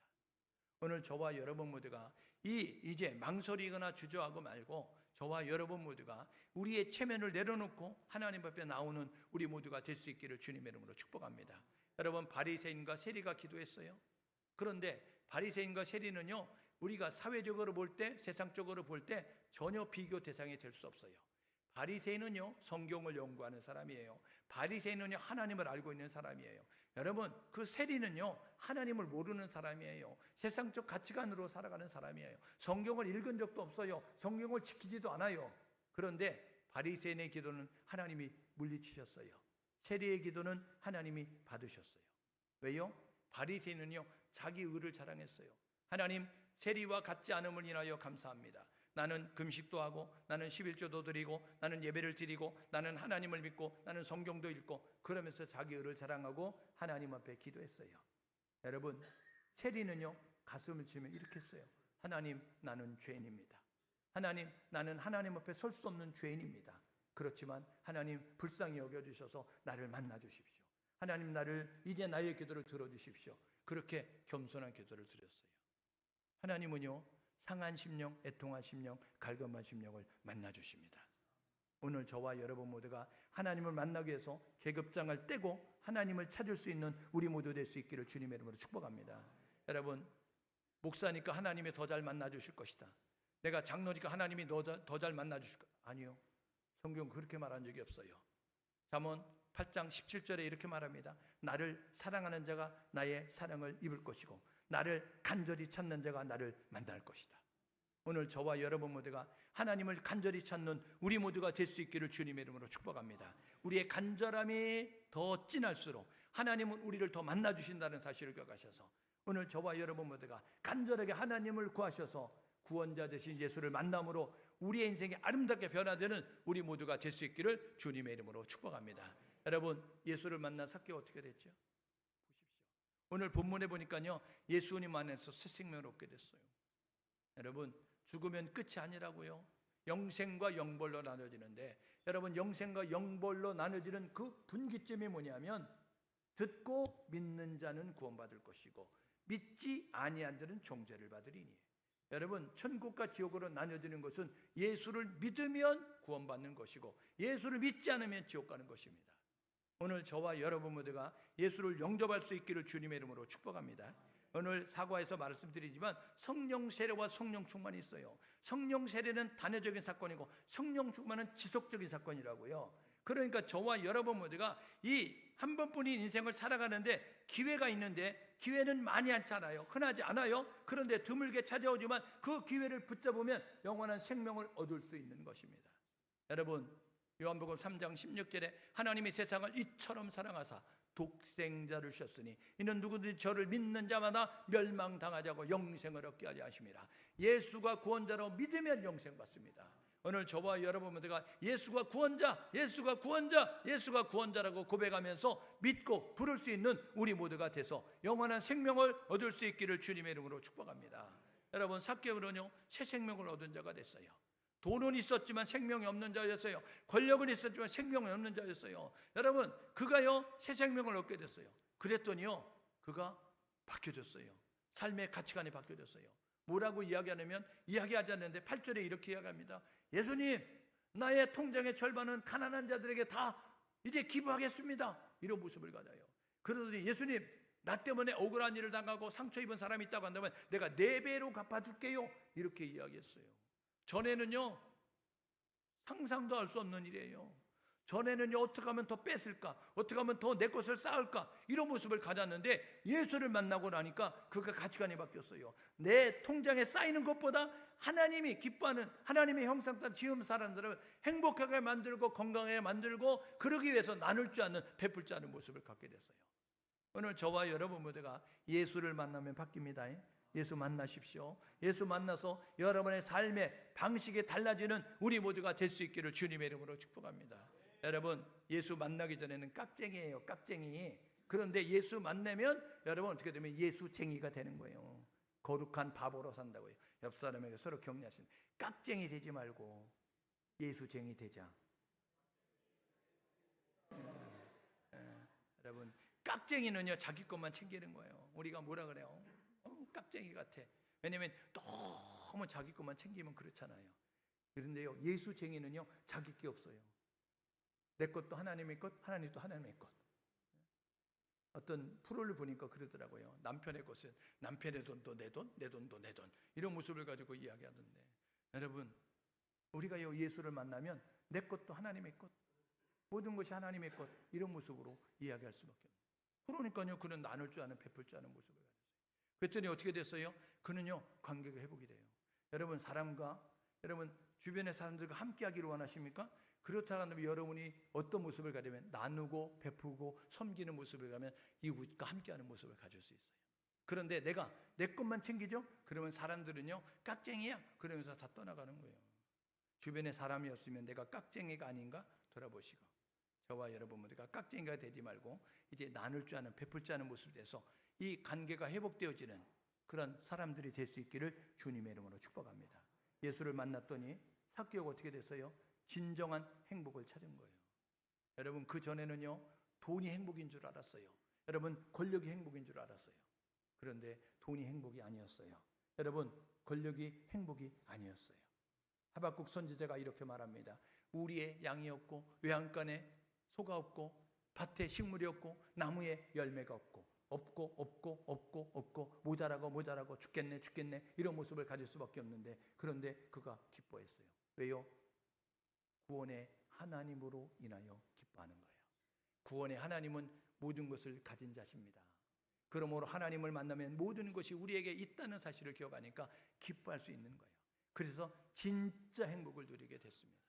오늘 저와 여러분 모두가 이제 망설이거나 주저하고 말고 저와 여러분 모두가 우리의 체면을 내려놓고 하나님 앞에 나오는 우리 모두가 될 수 있기를 주님의 이름으로 축복합니다. 여러분, 바리새인과 세리가 기도했어요. 그런데 바리새인과 세리는요 우리가 사회적으로 볼 때, 세상적으로 볼 때 전혀 비교 대상이 될 수 없어요. 바리새인은요 성경을 연구하는 사람이에요. 바리새인은요 하나님을 알고 있는 사람이에요. 여러분, 그 세리는요 하나님을 모르는 사람이에요. 세상적 가치관으로 살아가는 사람이에요. 성경을 읽은 적도 없어요. 성경을 지키지도 않아요. 그런데 바리새인의 기도는 하나님이 물리치셨어요. 세리의 기도는 하나님이 받으셨어요. 왜요? 바리새인은요 자기 의를 자랑했어요. 하나님, 세리와 같지 않음을 인하여 감사합니다. 나는 금식도 하고, 나는 11조도 드리고, 나는 예배를 드리고, 나는 하나님을 믿고, 나는 성경도 읽고, 그러면서 자기 의를 자랑하고 하나님 앞에 기도했어요. 여러분, 세리는요 가슴을 치며 이렇게 했어요. 하나님, 나는 죄인입니다. 하나님, 나는 하나님 앞에 설 수 없는 죄인입니다. 그렇지만 하나님 불쌍히 여겨주셔서 나를 만나주십시오. 하나님, 이제 나의 기도를 들어주십시오. 그렇게 겸손한 기도를 드렸어요. 하나님은요 상한 심령, 애통한 심령, 갈급한 심령을 만나주십니다. 오늘 저와 여러분 모두가 하나님을 만나기 위해서 계급장을 떼고 하나님을 찾을 수 있는 우리 모두 될 수 있기를 주님의 이름으로 축복합니다. 여러분, 목사니까 하나님이 더 잘 만나주실 것이다. 내가 장로니까 하나님이 더 잘 만나주실 것이다. 아니요. 성경 그렇게 말한 적이 없어요. 잠언 8장 17절에 이렇게 말합니다. 나를 사랑하는 자가 나의 사랑을 입을 것이고 나를 간절히 찾는 자가 나를 만날 것이다. 오늘 저와 여러분 모두가 하나님을 간절히 찾는 우리 모두가 될 수 있기를 주님의 이름으로 축복합니다. 우리의 간절함이 더 진할수록 하나님은 우리를 더 만나주신다는 사실을 기억하셔서 오늘 저와 여러분 모두가 간절하게 하나님을 구하셔서 구원자 되신 예수를 만남으로 우리의 인생이 아름답게 변화되는 우리 모두가 될 수 있기를 주님의 이름으로 축복합니다. 여러분, 예수를 만난 삭개가 어떻게 됐죠? 보십시오. 오늘 본문에 보니까요, 예수님 안에서 새 생명을 얻게 됐어요. 여러분, 죽으면 끝이 아니라고요. 영생과 영벌로 나눠지는데, 여러분, 영생과 영벌로 나눠지는 그 분기점이 뭐냐면 듣고 믿는 자는 구원받을 것이고 믿지 아니한 자는 종죄를 받으리니. 여러분, 천국과 지옥으로 나눠지는 것은 예수를 믿으면 구원받는 것이고 예수를 믿지 않으면 지옥 가는 것입니다. 오늘 저와 여러분 모두가 예수를 영접할 수 있기를 주님의 이름으로 축복합니다. 오늘 사과에서 말씀드리지만 성령 세례와 성령 충만이 있어요. 성령 세례는 단회적인 사건이고 성령 충만은 지속적인 사건이라고요. 그러니까 저와 여러분 모두가 이 한 번뿐인 인생을 살아가는데 기회가 있는데 기회는 많이 않잖아요. 흔하지 않아요. 그런데 드물게 찾아오지만 그 기회를 붙잡으면 영원한 생명을 얻을 수 있는 것입니다. 여러분, 요한복음 3장 16절에 하나님이 세상을 이처럼 사랑하사 독생자를 주셨으니 이는 누구든지 저를 믿는 자마다 멸망당하지 않고 영생을 얻게 하려 하심이라. 예수가 구원자로 믿으면 영생 받습니다. 오늘 저와 여러분 모두가 예수가 구원자, 예수가 구원자, 예수가 구원자라고 고백하면서 믿고 부를 수 있는 우리 모두가 돼서 영원한 생명을 얻을 수 있기를 주님의 이름으로 축복합니다. 여러분, 삭개오는요 새 생명을 얻은 자가 됐어요. 돈은 있었지만 생명이 없는 자였어요. 권력은 있었지만 생명이 없는 자였어요. 여러분, 그가요 새 생명을 얻게 됐어요. 그랬더니요 그가 바뀌어졌어요. 삶의 가치관이 바뀌어졌어요. 뭐라고 이야기하냐면 이야기하지 않는데 8절에 이렇게 이야기합니다. 예수님, 나의 통장의 절반은 가난한 자들에게 다 이제 기부하겠습니다. 이런 모습을 가져요. 그러더니 예수님, 나 때문에 억울한 일을 당하고 상처 입은 사람이 있다고 한다면 내가 4배로 갚아줄게요. 이렇게 이야기했어요. 전에는요 상상도 할 수 없는 일이에요. 전에는요 어떻게 하면 더 뺏을까, 어떻게 하면 더 내 것을 쌓을까, 이런 모습을 가졌는데 예수를 만나고 나니까 그가 가치관이 바뀌었어요. 내 통장에 쌓이는 것보다 하나님이 기뻐하는 하나님의 형상 따라 지은 사람들을 행복하게 만들고 건강하게 만들고 그러기 위해서 나눌 줄 아는, 베풀 줄 아는 모습을 갖게 됐어요. 오늘 저와 여러분 모두가 예수를 만나면 바뀝니다. 예수 만나십시오. 예수 만나서 여러분의 삶의 방식이 달라지는 우리 모두가 될 수 있기를 주님의 이름으로 축복합니다. 여러분, 예수 만나기 전에는 깍쟁이에요. 깍쟁이. 그런데 예수 만나면 여러분 어떻게 되면 예수쟁이가 되는 거예요. 거룩한 바보로 산다고요. 옆 사람에게 서로 격려하시는, 깍쟁이 되지 말고 예수쟁이 되자. 여러분, 깍쟁이는요 자기 것만 챙기는 거예요. 우리가 뭐라 그래요? 깍쟁이 같아. 왜냐면 너무 자기 것만 챙기면 그렇잖아요. 그런데요 예수쟁이는요 자기 게 없어요. 내 것도 하나님의 것, 하나님도 하나님의 것. 어떤 프로를 보니까 그러더라고요. 남편의 것은 남편의 돈도 내 돈, 내 돈도 내 돈, 이런 모습을 가지고 이야기하던데, 여러분, 우리가요 예수를 만나면 내 것도 하나님의 것, 모든 것이 하나님의 것, 이런 모습으로 이야기할 수밖에 없어요. 그러니까요 그는 나눌 줄 아는, 베풀 줄 아는 모습을 가졌어요. 그랬더니 어떻게 됐어요? 그는요 관계가 회복이 돼요. 여러분, 사람과 여러분 주변의 사람들과 함께하기를 원하십니까? 그렇다고 한다면 여러분이 어떤 모습을 가지면 나누고 베푸고 섬기는 모습을 가면 이웃과 함께하는 모습을 가질 수 있어요. 그런데 내가 내 것만 챙기죠? 그러면 사람들은요 깍쟁이야 그러면서 다 떠나가는 거예요. 주변에 사람이 없으면 내가 깍쟁이가 아닌가 돌아보시고, 저와 여러분 모두가 깍쟁이가 되지 말고 이제 나눌 줄 아는, 베풀 줄 아는 모습이 돼서 이 관계가 회복되어지는 그런 사람들이 될 수 있기를 주님의 이름으로 축복합니다. 예수를 만났더니 삭개오가 어떻게 됐어요? 진정한 행복을 찾은 거예요. 여러분, 그 전에는요 돈이 행복인 줄 알았어요. 여러분, 권력이 행복인 줄 알았어요. 그런데 돈이 행복이 아니었어요. 여러분, 권력이 행복이 아니었어요. 하박국 선지자가 이렇게 말합니다. 우리의 양이 없고 외양간에 소가 없고 밭에 식물이 없고 나무에 열매가 없고 없고 모자라고 죽겠네 이런 모습을 가질 수밖에 없는데, 그런데 그가 기뻐했어요. 왜요? 구원의 하나님으로 인하여 기뻐하는 거예요. 구원의 하나님은 모든 것을 가진 자십니다. 그러므로 하나님을 만나면 모든 것이 우리에게 있다는 사실을 기억하니까 기뻐할 수 있는 거예요. 그래서 진짜 행복을 누리게 됐습니다.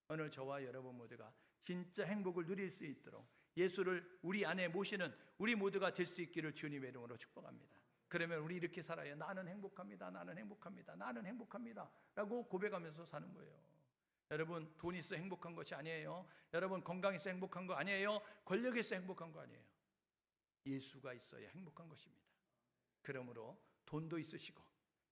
오늘 저와 여러분 모두가 진짜 행복을 누릴 수 있도록 예수를 우리 안에 모시는 우리 모두가 될 수 있기를 주님의 이름으로 축복합니다. 그러면 우리 이렇게 살아요. 나는 행복합니다 라고 고백하면서 사는 거예요. 여러분, 돈 있어 행복한 것이 아니에요. 여러분, 건강 있어 행복한 거 아니에요. 권력 있어 행복한 거 아니에요. 예수가 있어야 행복한 것입니다. 그러므로 돈도 있으시고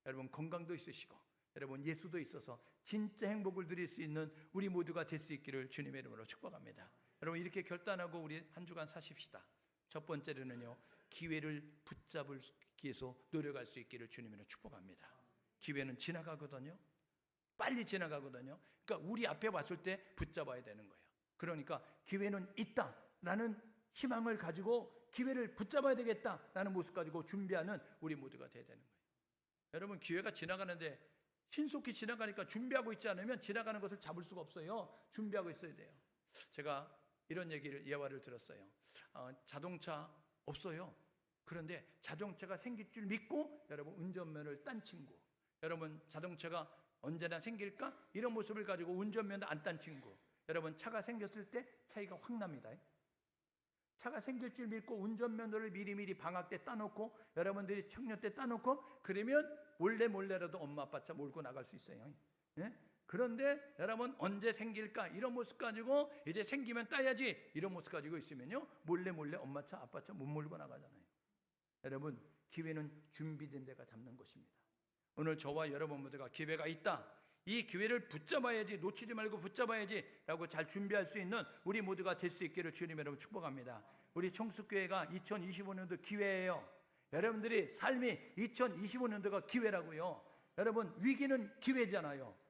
여러분 건강도 있으시고 여러분 예수도 있어서 진짜 행복을 누릴 수 있는 우리 모두가 될 수 있기를 주님의 이름으로 축복합니다. 여러분, 이렇게 결단하고 우리 한 주간 사십시다. 첫 번째로는요, 기회를 붙잡기 위해서 노력할 수 있기를 주님으로 축복합니다. 기회는 지나가거든요. 빨리 지나가거든요. 그러니까 우리 앞에 왔을 때 붙잡아야 되는 거예요. 그러니까 기회는 있다라는 희망을 가지고 기회를 붙잡아야 되겠다라는 모습 가지고 준비하는 우리 모두가 돼야 되는 거예요. 여러분, 기회가 지나가는데 신속히 지나가니까 준비하고 있지 않으면 지나가는 것을 잡을 수가 없어요. 준비하고 있어야 돼요. 제가 이런 예화를 들었어요. 자동차 없어요. 그런데 자동차가 생길 줄 믿고 여러분 운전면허를 딴 친구, 여러분 자동차가 언제나 생길까? 이런 모습을 가지고 운전면허 안 딴 친구, 여러분 차가 생겼을 때 차이가 확 납니다. 차가 생길 줄 믿고 운전면허를 미리미리 방학 때 따놓고 여러분들이 청년 때 따놓고 그러면 몰래라도 엄마 아빠 차 몰고 나갈 수 있어요. 예? 그런데 여러분 언제 생길까? 이런 모습 가지고 이제 생기면 따야지 이런 모습 가지고 있으면요 몰래 엄마 차 아빠 차 못 몰고 나가잖아요. 여러분, 기회는 준비된 데가 잡는 것입니다. 오늘 저와 여러분 모두가 기회가 있다, 이 기회를 붙잡아야지, 놓치지 말고 붙잡아야지 라고 잘 준비할 수 있는 우리 모두가 될 수 있기를 주님 여러분 축복합니다. 우리 청숙교회가 2025년도 기회예요. 여러분들이 삶이 2025년도가 기회라고요. 여러분, 위기는 기회잖아요.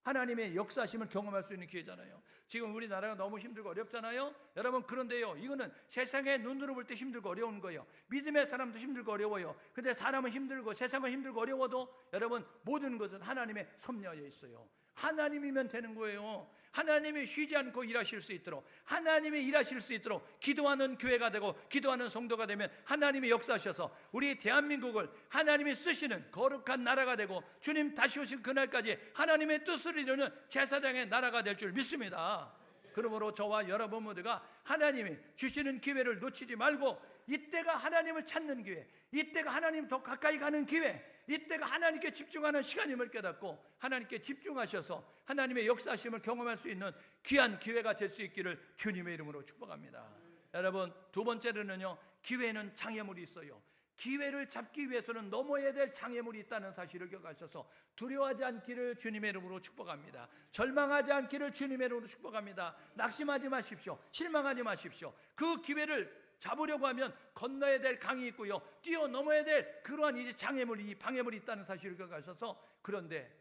하나님의 역사심을 경험할 수 있는 기회잖아요. 지금 우리나라가 너무 힘들고 어렵잖아요. 여러분, 그런데요, 이거는 세상의 눈으로 볼 때 힘들고 어려운 거예요. 믿음의 사람도 힘들고 어려워요. 근데 사람은 힘들고 세상은 힘들고 어려워도 여러분 모든 것은 하나님의 섭리하에 있어요. 하나님이면 되는 거예요. 하나님이 쉬지 않고 일하실 수 있도록, 하나님이 일하실 수 있도록 기도하는 교회가 되고 기도하는 성도가 되면 하나님이 역사하셔서 우리 대한민국을 하나님이 쓰시는 거룩한 나라가 되고 주님 다시 오신 그날까지 하나님의 뜻을 이루는 제사장의 나라가 될 줄 믿습니다. 그러므로 저와 여러분 모두가 하나님이 주시는 기회를 놓치지 말고, 이때가 하나님을 찾는 기회, 이때가 하나님 더 가까이 가는 기회, 이때가 하나님께 집중하는 시간임을 깨닫고 하나님께 집중하셔서 하나님의 역사심을 경험할 수 있는 귀한 기회가 될 수 있기를 주님의 이름으로 축복합니다. 여러분, 두 번째로는요, 기회는 장애물이 있어요. 기회를 잡기 위해서는 넘어야 될 장애물이 있다는 사실을 기억하셔서 두려워하지 않기를 주님의 이름으로 축복합니다. 절망하지 않기를 주님의 이름으로 축복합니다. 낙심하지 마십시오. 실망하지 마십시오. 그 기회를 잡으려고 하면 건너야 될 강이 있고요, 뛰어넘어야 될 그러한 이제 장애물이, 방해물이 있다는 사실을 기억하셔서, 그런데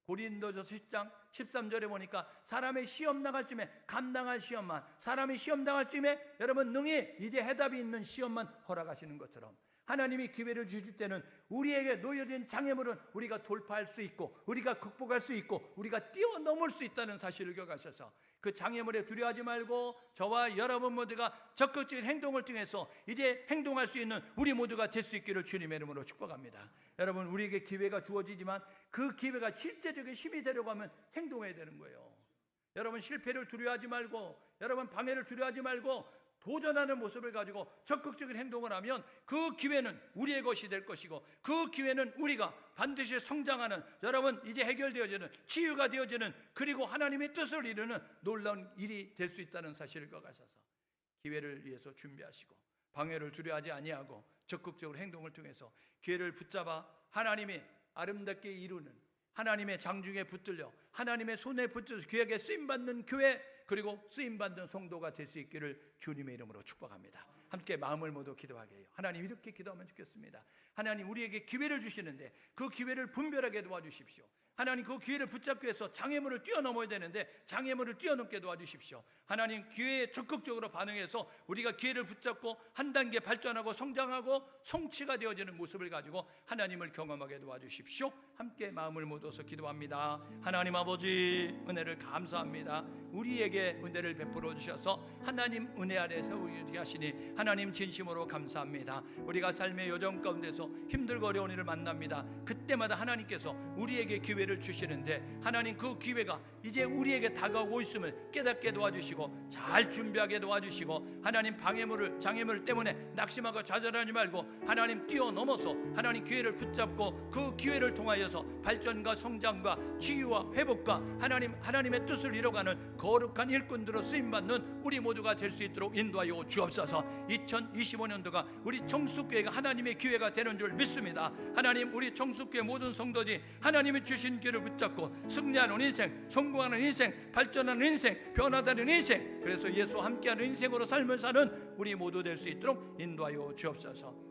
고린도전서 10장 13절에 보니까 사람의 시험 나갈 쯤에 감당할 시험만, 사람이 시험 당할 쯤에 여러분 능히 이제 해답이 있는 시험만 허락하시는 것처럼 하나님이 기회를 주실 때는 우리에게 놓여진 장애물은 우리가 돌파할 수 있고 우리가 극복할 수 있고 우리가 뛰어넘을 수 있다는 사실을 기억하셔서 그 장애물에 두려워하지 말고 저와 여러분 모두가 적극적인 행동을 통해서 이제 행동할 수 있는 우리 모두가 될 수 있기를 주님의 이름으로 축복합니다. 여러분, 우리에게 기회가 주어지지만 그 기회가 실제적인 힘이 되려고 하면 행동해야 되는 거예요. 여러분, 실패를 두려워하지 말고, 여러분 방해를 두려워하지 말고 도전하는 모습을 가지고 적극적인 행동을 하면 그 기회는 우리의 것이 될 것이고, 그 기회는 우리가 반드시 성장하는, 여러분 이제 해결되어지는, 치유가 되어지는, 그리고 하나님의 뜻을 이루는 놀라운 일이 될 수 있다는 사실을 기억하셔서 기회를 위해서 준비하시고 방해를 두려워하지 아니하고 적극적으로 행동을 통해서 기회를 붙잡아 하나님이 아름답게 이루는, 하나님의 장중에 붙들려 하나님의 손에 붙들려 귀하게 쓰임받는 교회, 그리고 쓰임받는 성도가 될 수 있기를 주님의 이름으로 축복합니다. 함께 마음을 모두 기도하게 해요. 하나님, 이렇게 기도하면 좋겠습니다. 하나님, 우리에게 기회를 주시는데 그 기회를 분별하게 도와주십시오. 하나님 그 기회를 붙잡기 위해서 장애물을 뛰어넘어야 되는데 장애물을 뛰어넘게 도와주십시오. 하나님 기회에 적극적으로 반응해서 우리가 기회를 붙잡고 한 단계 발전하고 성장하고 성취가 되어지는 모습을 가지고 하나님을 경험하게 도와주십시오. 함께 마음을 모아서 기도합니다. 하나님 아버지, 은혜를 감사합니다. 우리에게 은혜를 베풀어 주셔서 하나님 은혜 아래서 우리에게 하시니 하나님 진심으로 감사합니다. 우리가 삶의 여정 가운데서 힘들고 어려운 일을 만납니다. 그때마다 하나님께서 우리에게 기회를 주시는데 하나님 그 기회가 이제 우리에게 다가오고 있음을 깨닫게 도와주시고 잘 준비하게 도와주시고 하나님 장애물 때문에 낙심하고 좌절하지 말고 하나님 뛰어넘어서 하나님 기회를 붙잡고 그 기회를 통하여서 발전과 성장과 치유와 회복과 하나님의 뜻을 이뤄가는 거룩한 일꾼들로 쓰임받는 우리 모두가 될 수 있도록 인도하여 주옵소서. 2025년도가 우리 청숙교회가 하나님의 기회가 되는 줄 믿습니다. 하나님, 우리 청숙교회 모든 성도들이 하나님이 주신 기회를 붙잡고 승리하는 인생, 성공하는 인생, 발전하는 인생, 변화되는 인생, 그래서 예수와 함께하는 인생으로 삶을 사는 우리 모두 될 수 있도록 인도하여 주옵소서.